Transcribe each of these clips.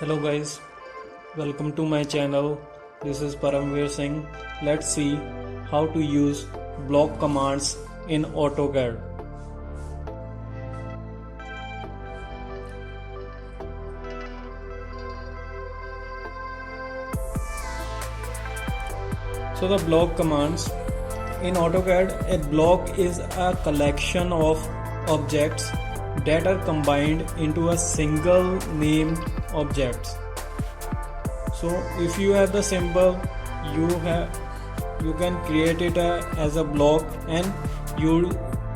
Hello guys, welcome to my channel. This is Paramveer Singh. Let's see how to use block commands in AutoCAD. So the block commands in AutoCAD, a block is a collection of objects that are combined into a single named objects. So if you have the symbol, you can create it as a block and you'll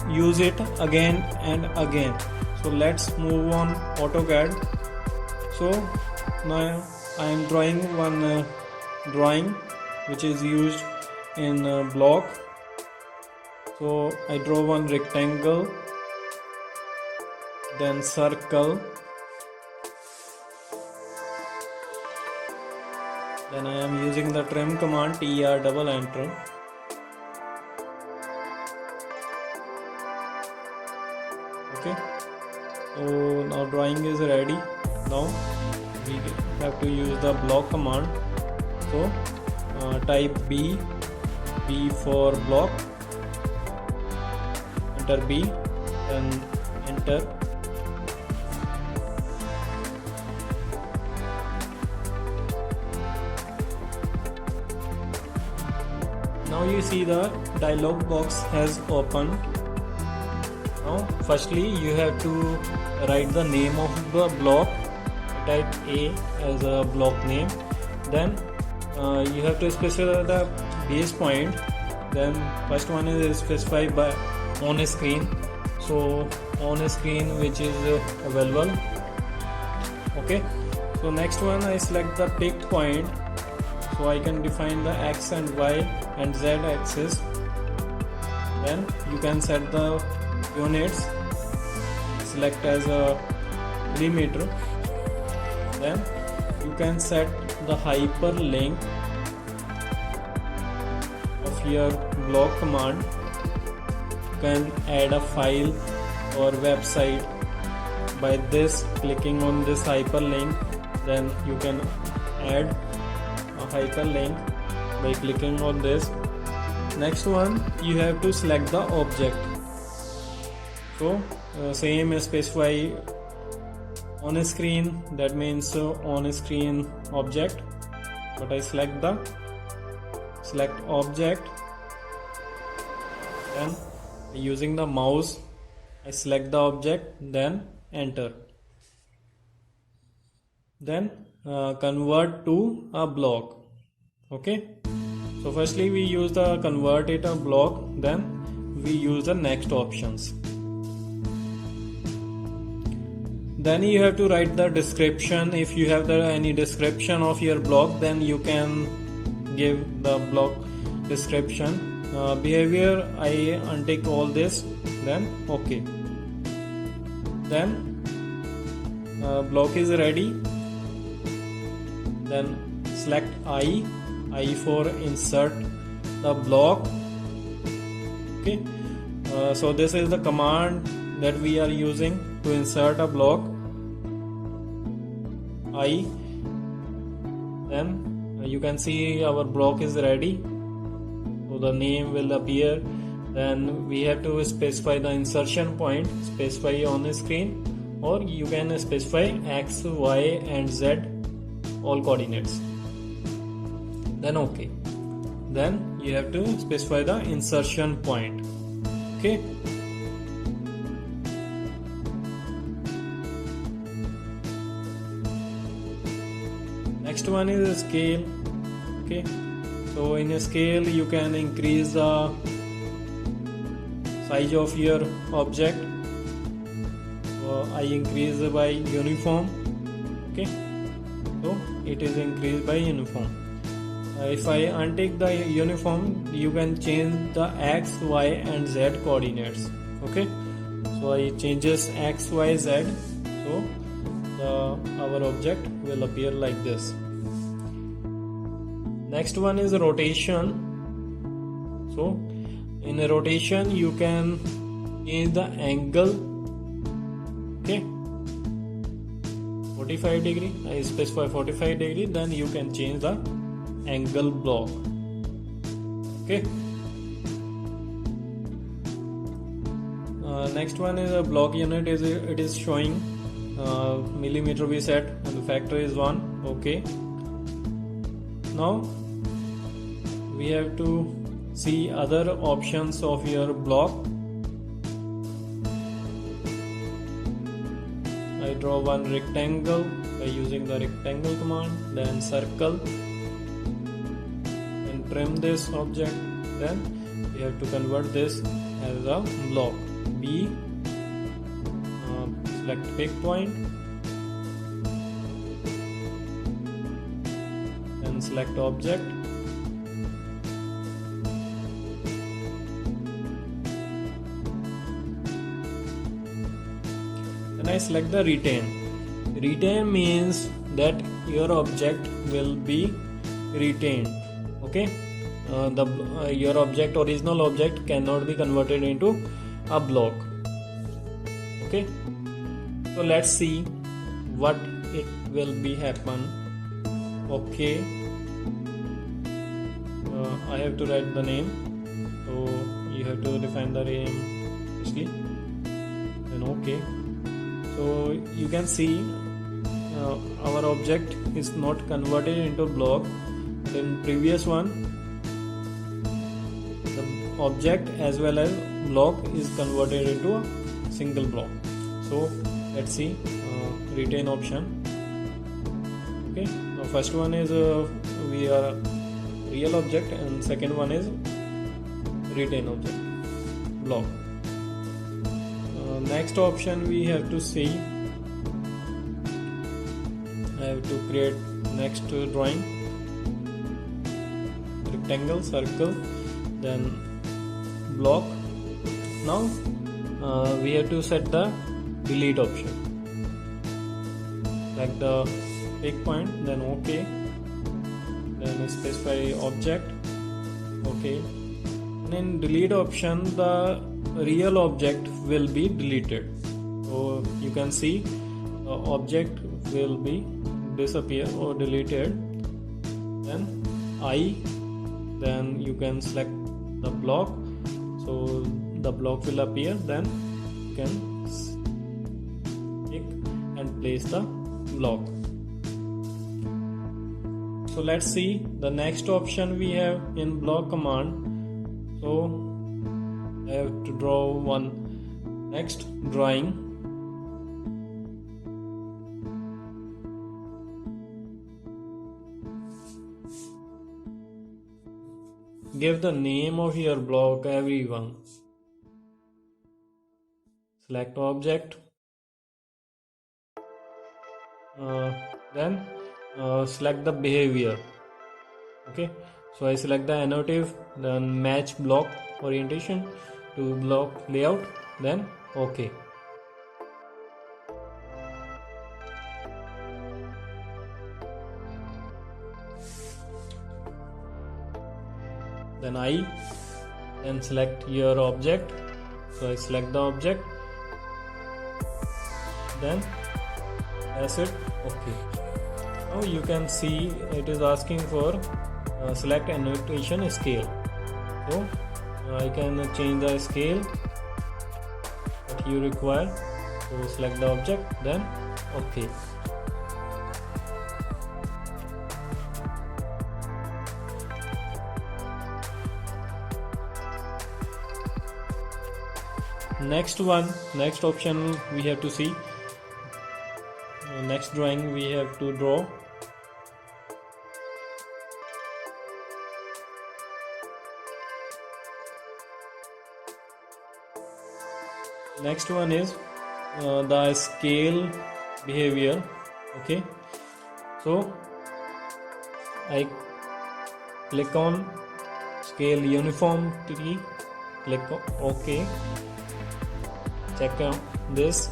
use it again and again. So let's move on AutoCAD. So now I am drawing one drawing which is used in block. So I draw one rectangle, then circle, then I am using the trim command TR double enter. Okay, so now drawing is ready. Now we have to use the block command. So type B for block, enter B, then enter. Now you see the dialog box has opened. Now firstly you have to write the name of the block. Type A as a block name. Then you have to specify the base point. Then first one is specified by on screen. So on screen which is available. Okay. So next one I select the picked point. So I can define the X and Y and Z axis. Then you can set the units, select as a millimeter. Then you can set the hyperlink of your block command. You can add a file or website by this clicking on this hyperlink. Then you can add a hyperlink by clicking on this. Next one, you have to select the object. So same specify on screen, that means on screen object, but I select object, then using the mouse I select the object, then enter. Then convert to a block. Okay, so firstly we use the convert it a block, then we use the next options. Then you have to write the description. If you have any description of your block, then you can give the block description. Behavior I untick all this, then okay. Then block is ready. Then select I for insert the block. Okay, so this is the command that we are using to insert a block. I, then you can see our block is ready, so the name will appear. Then we have to specify the insertion point, specify on the screen, or you can specify X, Y and Z all coordinates. Then okay, then you have to specify the insertion point. Okay, next one is a scale. Okay, so in a scale you can increase the size of your object. So I increase by uniform. Okay, so it is increased by uniform. If I untick the uniform, you can change the X, Y and Z coordinates. Okay, so I changes X, Y, Z, so our object will appear like this. Next one is rotation. So in a rotation you can change the angle. Okay, 45 degree, I specify 45 degree, then you can change the angle block. Okay. Next one is a block unit. It is showing millimeter we set and the factor is 1. Okay. Now we have to see other options of your block. I draw one rectangle by using the rectangle command, then circle and trim this object. Then we have to convert this as a block. B, select pick point, then select object, then I select the retain. Retain means that your object will be retained. Okay, your original object cannot be converted into a block. Okay, so let's see what it will be happen. Okay, I have to write the name, so you have to define the name actually. Then okay, so you can see our object is not converted into block. In previous one, the object as well as block is converted into a single block. So let's see retain option. Okay, first one is we are real object and second one is retain object block. Next option we have to see, I have to create next drawing, rectangle, circle, then block. Now we have to set the delete option, like the pick point, then okay, then specify object. Okay, and in delete option the real object will be deleted. So you can see the object will be disappear or deleted. Then I, then you can select the block, so the block will appear. Then you can pick and place the block. So let's see the next option we have in block command. So I have to draw one next drawing. Give the name of your block everyone. Select object. Then select the behavior. Okay, so I select the annotative, then match block orientation to block layout, then okay. Then I, then select your object, so I select the object, then that's it. Okay, now you can see it is asking for select annotation scale. So I can change the scale that you require. So select the object, then okay. Next option we have to see. Next drawing we have to draw. Next one is the scale behavior. Okay, so I click on scale uniformity, click on OK, check out this.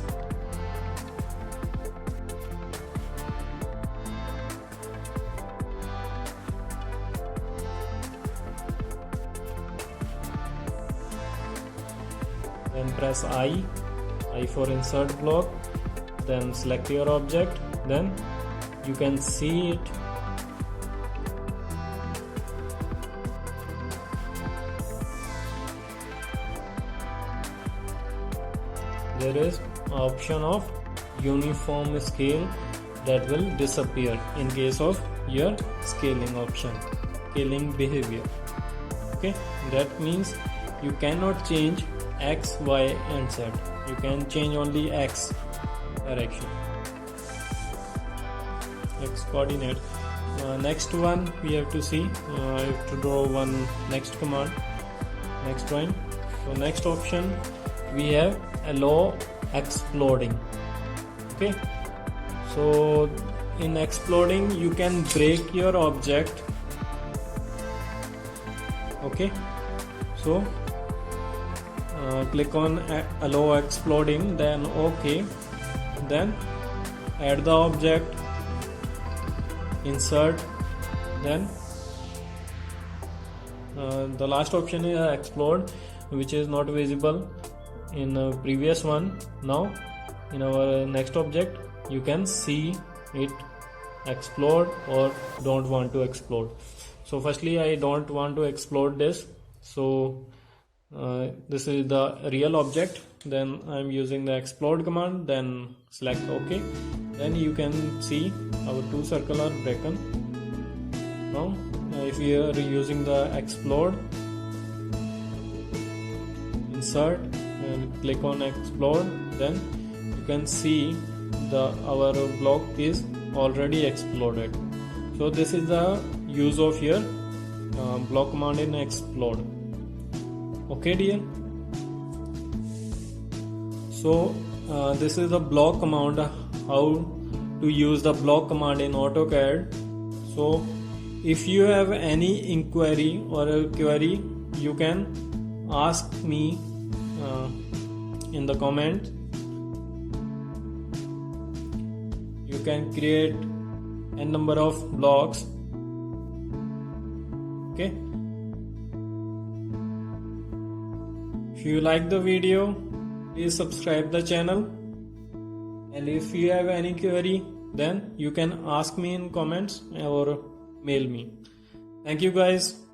Then press I for insert block, then select your object, then you can see it. There is option of uniform scale that will disappear in case of your scaling option, scaling behavior. Okay, that means you cannot change x, y and z. You can change only x direction, x coordinate. Next one we have to see, I have to draw one next command, next drawing. So next option we have allow exploding. Okay, so in exploding you can break your object. Okay, so click on allow exploding, then OK, then add the object, insert, then the last option is explode, which is not visible in previous one. Now in our next object you can see it explode or don't want to explode. So firstly I don't want to explode this, so this is the real object, then I'm using the explode command, then select OK, then you can see our two circles are broken. Now if you are using the explode, insert and click on explode, then you can see our block is already exploded. So this is the use of your block command in explode. Okay dear, so this is the block command, how to use the block command in AutoCAD. So if you have any inquiry or a query, you can ask me in the comment. You can create a number of blocks. Okay, if you like the video, please subscribe the channel, and if you have any query, then you can ask me in comments or mail me. Thank you guys.